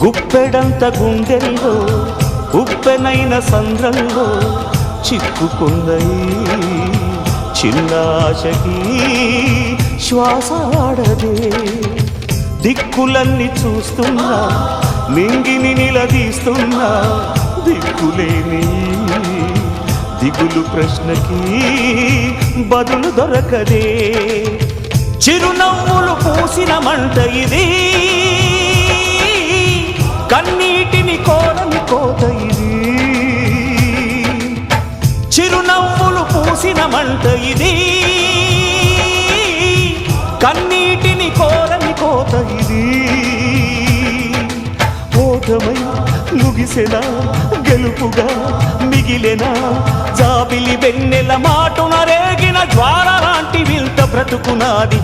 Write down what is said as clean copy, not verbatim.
గుప్పెడంత గుండెల్లో ఉప్పెనైన సంద్రంలో చిక్కుకుందయి చిన్నాశకి శ్వాస ఆడదే దిక్కులన్నీ చూస్తున్నా నింగిని నిలదీస్తున్నా దిక్కులేని దిగులు ప్రశ్నకి బదులు దొరకదే చిరునవ్వులు పూసిన మంట ఇది కన్నీటిని కోరని కోత ఇది చిరునవ్వులు పూసిన మంట ఇది కన్నీటిని కోరని కోత ఇది ఓటమై ముగిసెనా గెలుపుగా మిగిలెనా జాబిలి వెన్నెల మాటున రేగిన జ్వాల లాంటి వింత బ్రతుకునాది